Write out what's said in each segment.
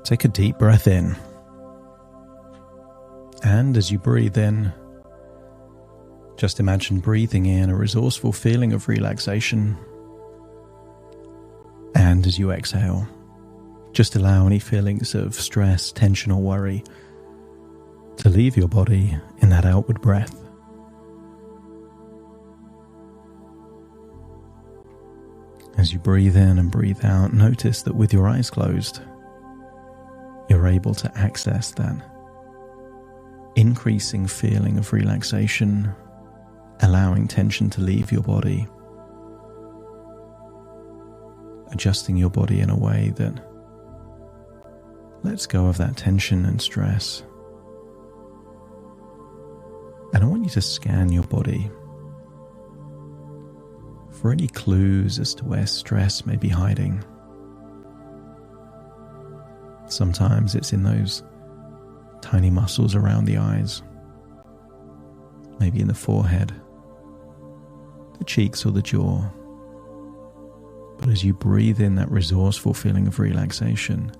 Take a deep breath in. And as you breathe in, just imagine breathing in a resourceful feeling of relaxation. And as you exhale, just allow any feelings of stress, tension, or worry to leave your body in that outward breath. As you breathe in and breathe out, notice that with your eyes closed, you're able to access that increasing feeling of relaxation, allowing tension to leave your body, adjusting your body in a way that lets go of that tension and stress. And I want you to scan your body for any clues as to where stress may be hiding. Sometimes it's in those tiny muscles around the eyes, maybe in the forehead, the cheeks, or the jaw. But as you breathe in that resourceful feeling of relaxation,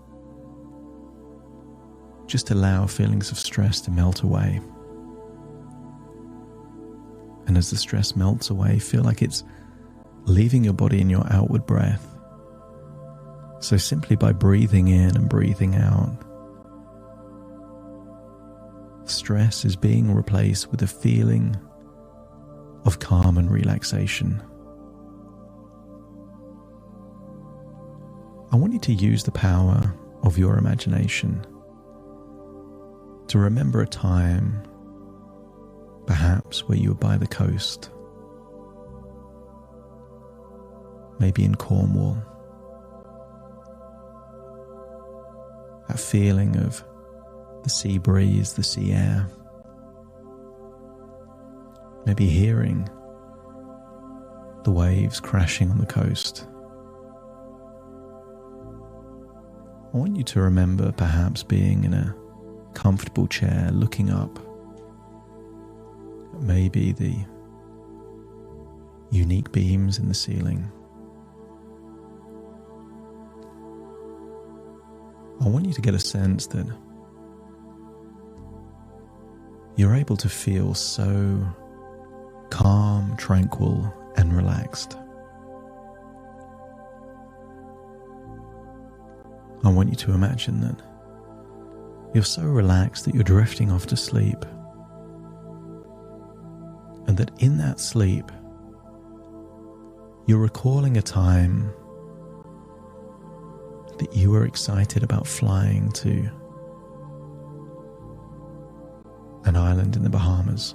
just allow feelings of stress to melt away. And as the stress melts away, feel like it's leaving your body in your outward breath. So simply by breathing in and breathing out, stress is being replaced with a feeling of calm and relaxation. I want you to use the power of your imagination to remember a time, perhaps where you were by the coast, maybe in Cornwall. That feeling of the sea breeze, the sea air, maybe hearing the waves crashing on the coast. I want you to remember perhaps being in a comfortable chair looking up at maybe the unique beams in the ceiling. I want you to get a sense that you're able to feel so calm, tranquil, and relaxed. I want you to imagine that you're so relaxed that you're drifting off to sleep, and that in that sleep, you're recalling a time that you were excited about flying to an island in the Bahamas.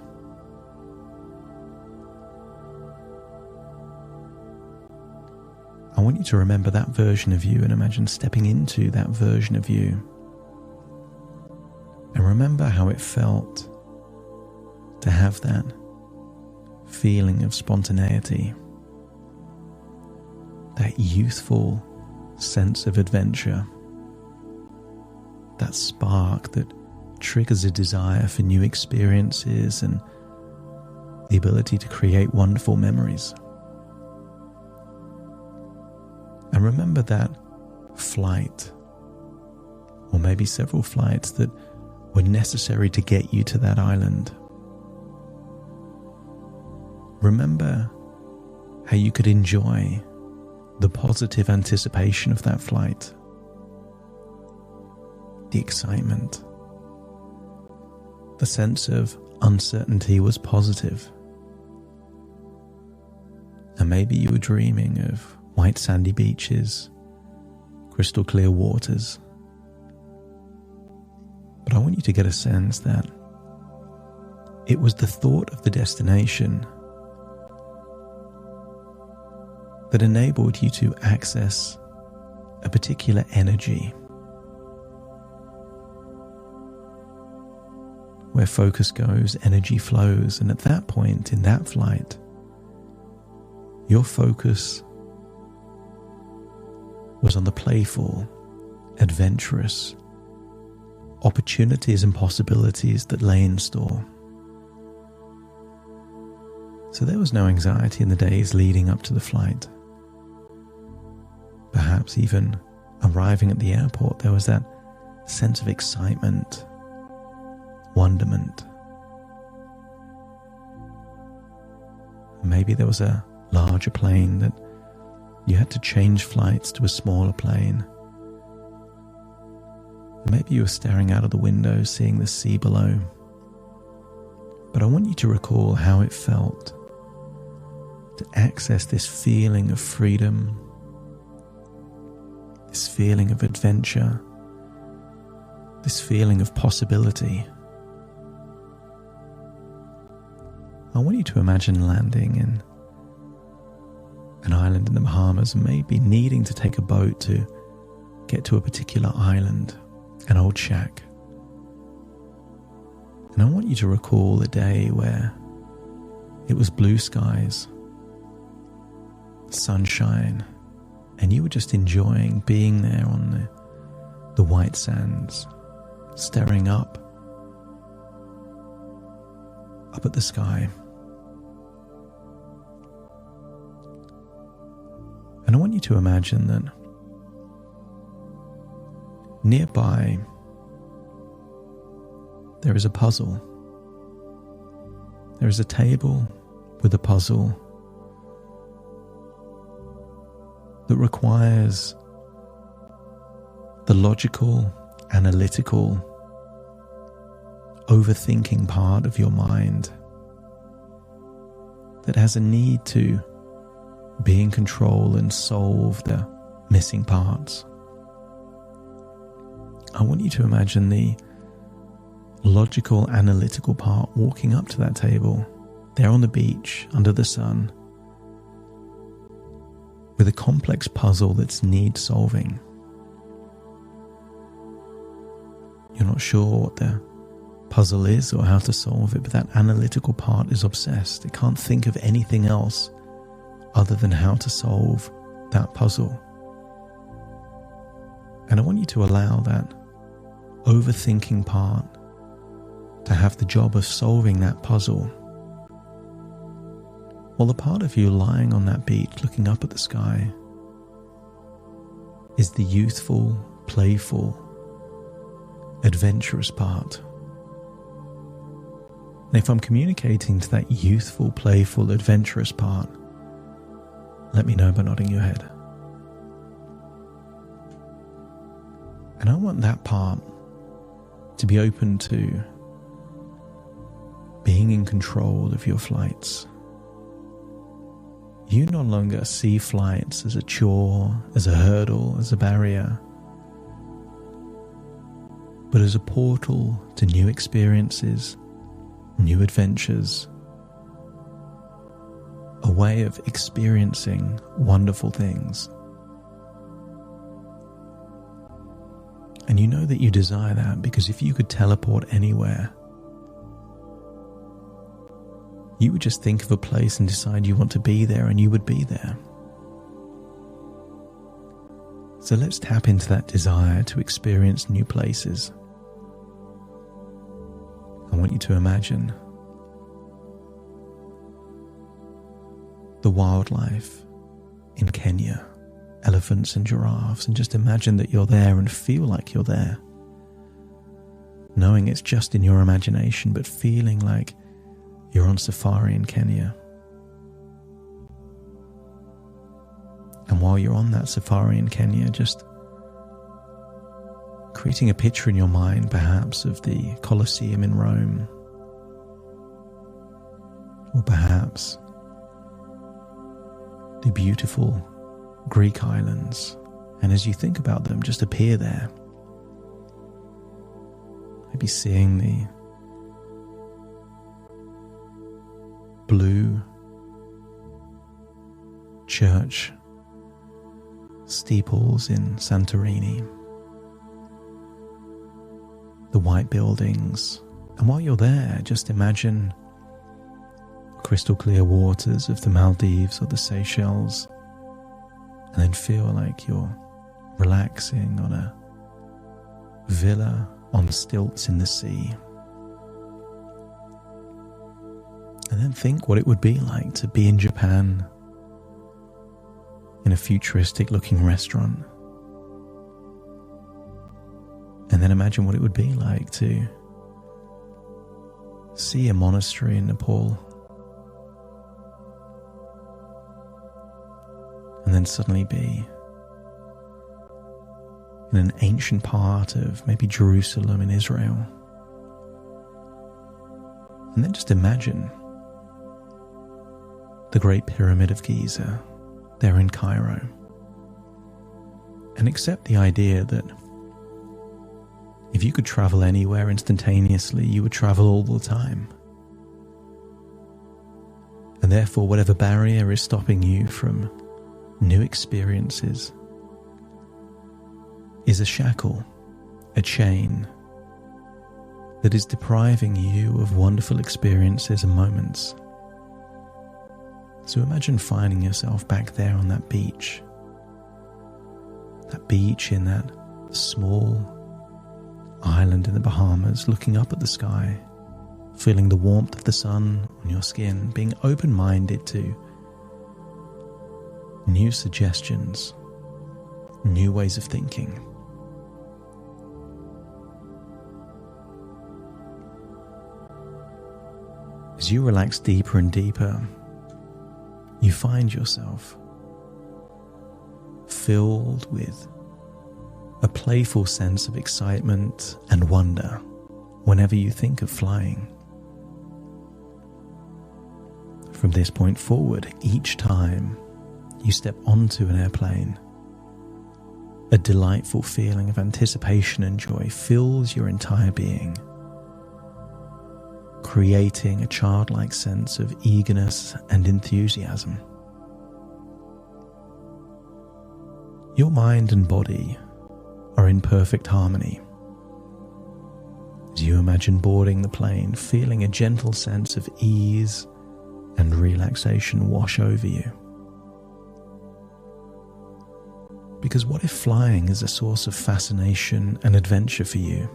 I want you to remember that version of you and imagine stepping into that version of you. And remember how it felt to have that feeling of spontaneity, that youthful sense of adventure, that spark that triggers a desire for new experiences and the ability to create wonderful memories. And remember that flight, or maybe several flights that were necessary to get you to that island. Remember how you could enjoy the positive anticipation of that flight, the excitement. The sense of uncertainty was positive. And maybe you were dreaming of white sandy beaches, crystal clear waters. But I want you to get a sense that it was the thought of the destination that enabled you to access a particular energy, where focus goes, energy flows, and at that point in that flight, your focus was on the playful, adventurous opportunities and possibilities that lay in store. So there was no anxiety in the days leading up to the flight. Perhaps even arriving at the airport, there was that sense of excitement, wonderment. Maybe there was a larger plane that you had to change flights to a smaller plane. Maybe you were staring out of the window, seeing the sea below. But I want you to recall how it felt to access this feeling of freedom, this feeling of adventure, this feeling of possibility. I want you to imagine landing in an island in the Bahamas and maybe needing to take a boat to get to a particular island, an old shack. And I want you to recall a day where it was blue skies, sunshine, and you were just enjoying being there on the white sands, staring up at the sky. And I want you to imagine that nearby there is a puzzle. There is a table with a puzzle that requires the logical, analytical, overthinking part of your mind that has a need to be in control and solve the missing parts. I want you to imagine the logical, analytical part walking up to that table, there on the beach, under the sun, with a complex puzzle that's needs solving. You're not sure what the puzzle is or how to solve it, but that analytical part is obsessed. It can't think of anything else other than how to solve that puzzle. And I want you to allow that overthinking part to have the job of solving that puzzle, while the part of you lying on that beach looking up at the sky is the youthful, playful, adventurous part. And if I'm communicating to that youthful, playful, adventurous part, let me know by nodding your head. And I want that part to be open to being in control of your flights. You no longer see flights as a chore, as a hurdle, as a barrier, but as a portal to new experiences, new adventures, a way of experiencing wonderful things. And you know that you desire that because if you could teleport anywhere, you would just think of a place and decide you want to be there and you would be there. So let's tap into that desire to experience new places. I want you to imagine the wildlife in Kenya, elephants and giraffes, and just imagine that you're there and feel like you're there. Knowing it's just in your imagination, but feeling like you're on safari in Kenya. And while you're on that safari in Kenya, just creating a picture in your mind perhaps of the Colosseum in Rome, or perhaps the beautiful Greek islands, and as you think about them, just appear there. Maybe seeing the blue church steeples in Santorini, the white buildings, and while you're there, just imagine crystal clear waters of the Maldives or the Seychelles, and then feel like you're relaxing on a villa on stilts in the sea. And then think what it would be like to be in Japan, in a futuristic looking restaurant, And then imagine what it would be like to see a monastery in Nepal, and then suddenly be in an ancient part of maybe Jerusalem in Israel. And then just imagine the Great Pyramid of Giza there in Cairo. And accept the idea that if you could travel anywhere instantaneously, you would travel all the time. And therefore, whatever barrier is stopping you from new experiences is a shackle, a chain that is depriving you of wonderful experiences and moments. So imagine finding yourself back there on that beach in that small island in the Bahamas, looking up at the sky, feeling the warmth of the sun on your skin, being open-minded to new suggestions, new ways of thinking. As you relax deeper and deeper, you find yourself filled with a playful sense of excitement and wonder whenever you think of flying. From this point forward, each time you step onto an airplane, a delightful feeling of anticipation and joy fills your entire being, creating a childlike sense of eagerness and enthusiasm. Your mind and body are in perfect harmony. As you imagine boarding the plane, feeling a gentle sense of ease and relaxation wash over you. Because what if flying is a source of fascination and adventure for you?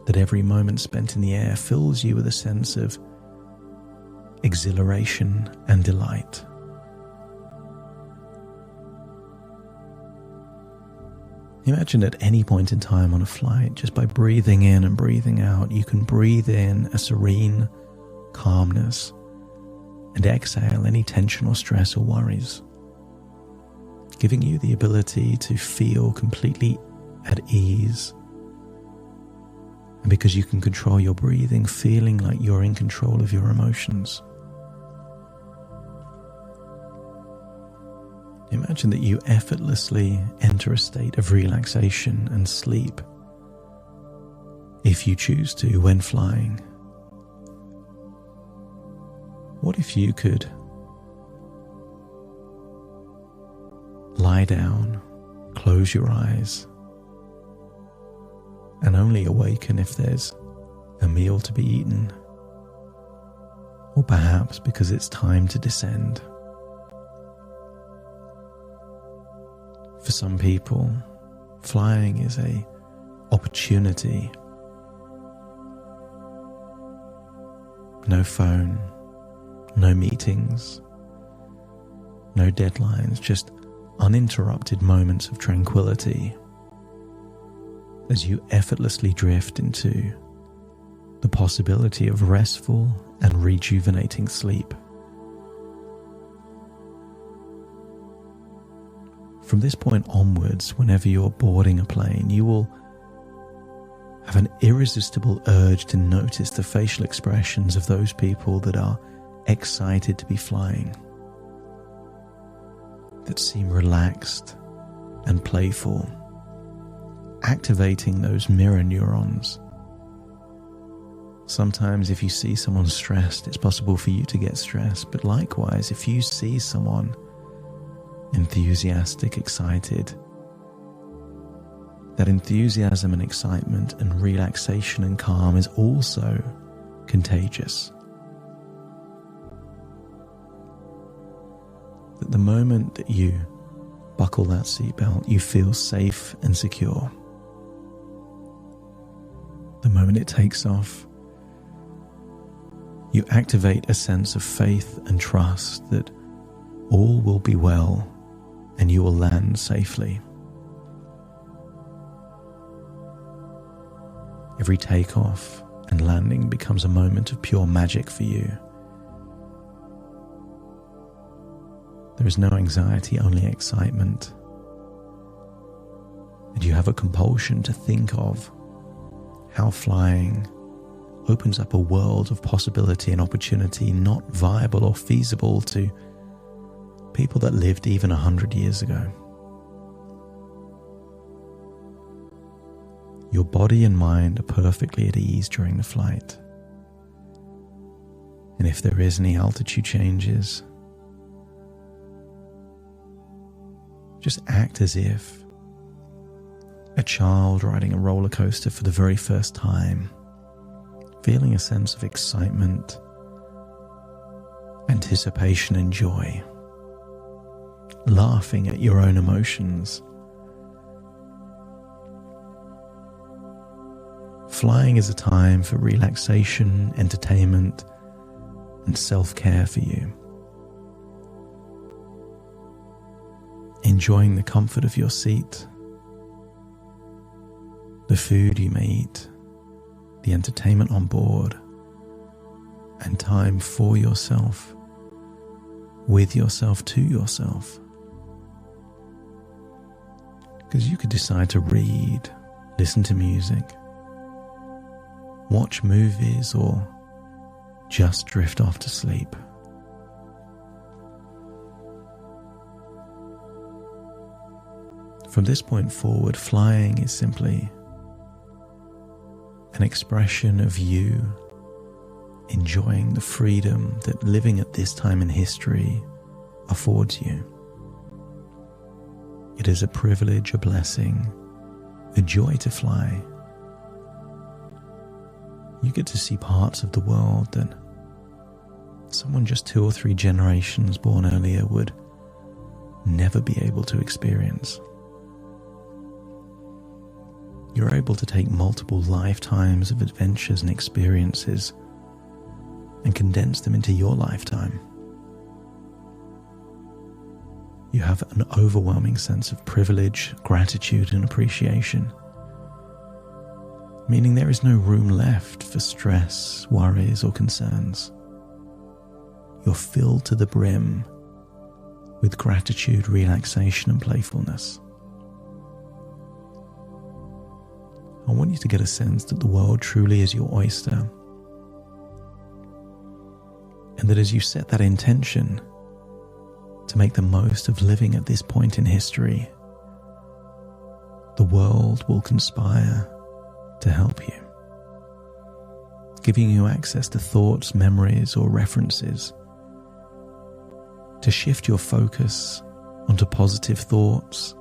That every moment spent in the air fills you with a sense of exhilaration and delight. Imagine at any point in time on a flight, just by breathing in and breathing out, you can breathe in a serene calmness and exhale any tension or stress or worries, giving you the ability to feel completely at ease. And because you can control your breathing, feeling like you're in control of your emotions. Imagine that you effortlessly enter a state of relaxation and sleep, if you choose to, when flying. What if you could lie down, close your eyes, and only awaken if there's a meal to be eaten, or perhaps because it's time to descend? For some people, flying is an opportunity. No phone, no meetings, no deadlines, just uninterrupted moments of tranquility as you effortlessly drift into the possibility of restful and rejuvenating sleep. From this point onwards, whenever you're boarding a plane, you will have an irresistible urge to notice the facial expressions of those people that are excited to be flying, that seem relaxed and playful, activating those mirror neurons. Sometimes if you see someone stressed, it's possible for you to get stressed, but likewise, if you see someone enthusiastic, excited, that enthusiasm and excitement and relaxation and calm is also contagious. That the moment that you buckle that seatbelt, you feel safe and secure. The moment it takes off, you activate a sense of faith and trust that all will be well and you will land safely. Every takeoff and landing becomes a moment of pure magic for you. There is no anxiety, only excitement. And you have a compulsion to think of how flying opens up a world of possibility and opportunity not viable or feasible to people that lived even 100 years ago. Your body and mind are perfectly at ease during the flight. And if there is any altitude changes, just act as if a child riding a roller coaster for the very first time, feeling a sense of excitement, anticipation and joy, laughing at your own emotions. Flying is a time for relaxation, entertainment, and self-care for you. Enjoying the comfort of your seat, the food you may eat, the entertainment on board, and time for yourself, with yourself, to yourself. Because you could decide to read, listen to music, watch movies, or just drift off to sleep. From this point forward, flying is simply an expression of you enjoying the freedom that living at this time in history affords you. It is a privilege, a blessing, a joy to fly. You get to see parts of the world that someone just 2 or 3 generations born earlier would never be able to experience. You're able to take multiple lifetimes of adventures and experiences and condense them into your lifetime. You have an overwhelming sense of privilege, gratitude, and appreciation, meaning there is no room left for stress, worries, or concerns. You're filled to the brim with gratitude, relaxation, and playfulness. I want you to get a sense that the world truly is your oyster, and that as you set that intention to make the most of living at this point in history, the world will conspire to help you, giving you access to thoughts, memories, or references to shift your focus onto positive thoughts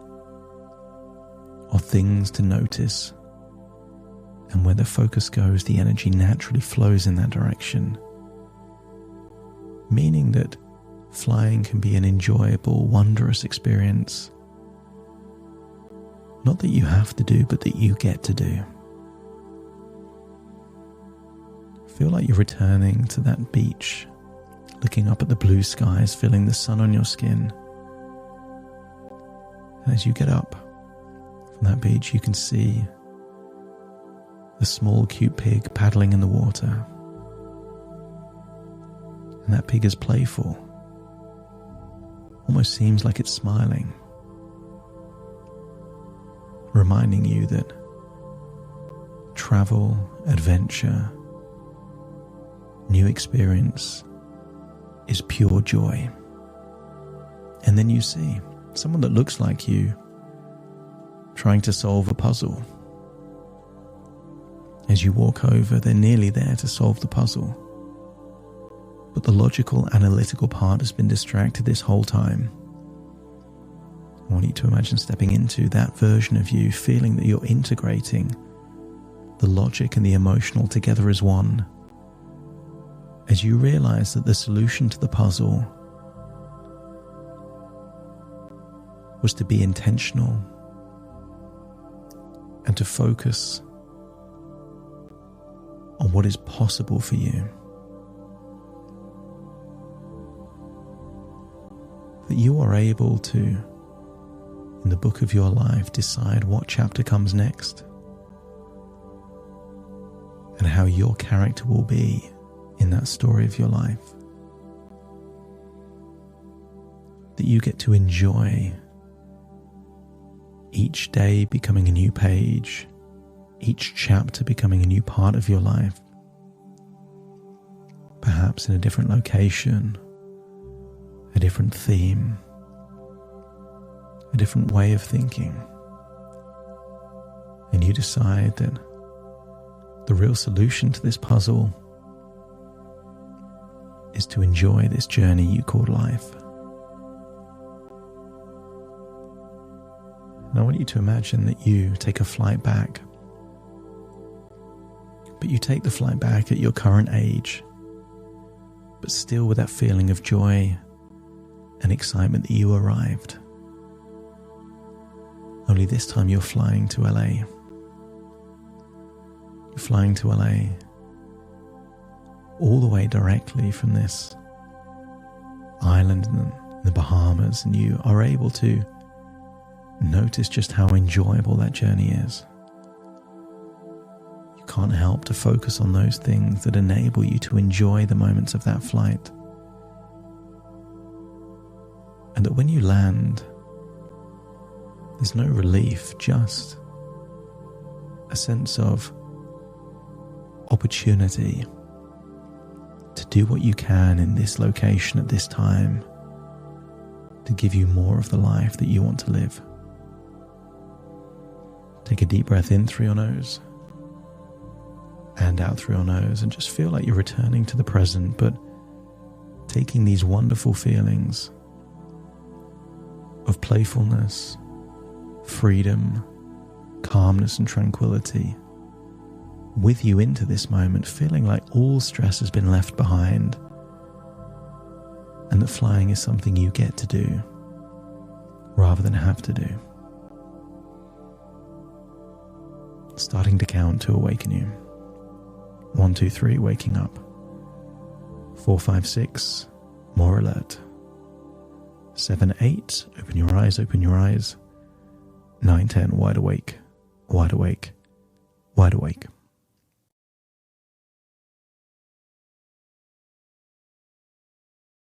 or things to notice. And where the focus goes, the energy naturally flows in that direction, meaning that flying can be an enjoyable, wondrous experience. Not that you have to do, but that you get to do. Feel like you're returning to that beach, looking up at the blue skies, feeling the sun on your skin. And as you get up from that beach, you can see the small cute pig paddling in the water. And that pig is playful. Almost seems like it's smiling, reminding you that travel, adventure, new experience is pure joy. And then you see someone that looks like you trying to solve a puzzle. As you walk over, they're nearly there to solve the puzzle. But the logical, analytical part has been distracted this whole time. I want you to imagine stepping into that version of you, feeling that you're integrating the logic and the emotional together as one. As you realize that the solution to the puzzle was to be intentional and to focus on what is possible for you. That you are able to, in the book of your life, decide what chapter comes next. and how your character will be in that story of your life. That you get to enjoy each day becoming a new page, each chapter becoming a new part of your life, perhaps in a different location, a different theme, a different way of thinking. And you decide that the real solution to this puzzle is to enjoy this journey you call life. And I want you to imagine that you take a flight back, but you take the flight back at your current age, but still with that feeling of joy and excitement that you arrived. Only this time you're flying to LA. You're flying to LA all the way directly from this island in the Bahamas, and you are able to notice just how enjoyable that journey is. You can't help to focus on those things that enable you to enjoy the moments of that flight. And that when you land, there's no relief, just a sense of opportunity to do what you can in this location at this time to give you more of the life that you want to live. Take a deep breath in through your nose and out through your nose, and just feel like you're returning to the present, but taking these wonderful feelings of playfulness, freedom, calmness and tranquility with you into this moment, feeling like all stress has been left behind and that flying is something you get to do rather than have to do. Starting to count to awaken you. 1, 2, 3, waking up. 4, 5, 6, more alert. 7, 8, open your eyes, open your eyes. 9, 10, wide awake, wide awake, wide awake.